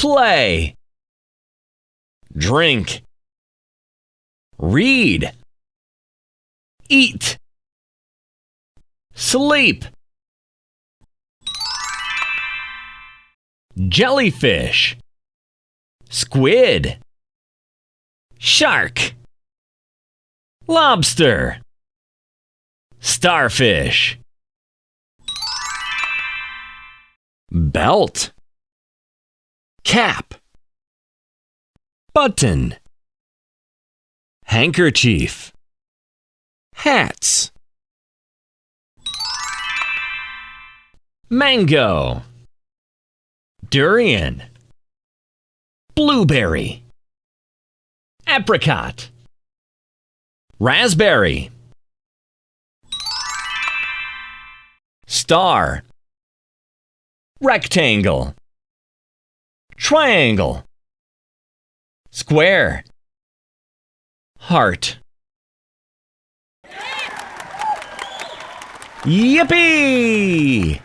play, drink, read, eat, sleep, jellyfish, squid, shark, lobster, starfish, belt, cap, button, handkerchief, hats, mango, durian, blueberry, apricot, raspberry, star, rectangle, triangle, square, heart. Yippee!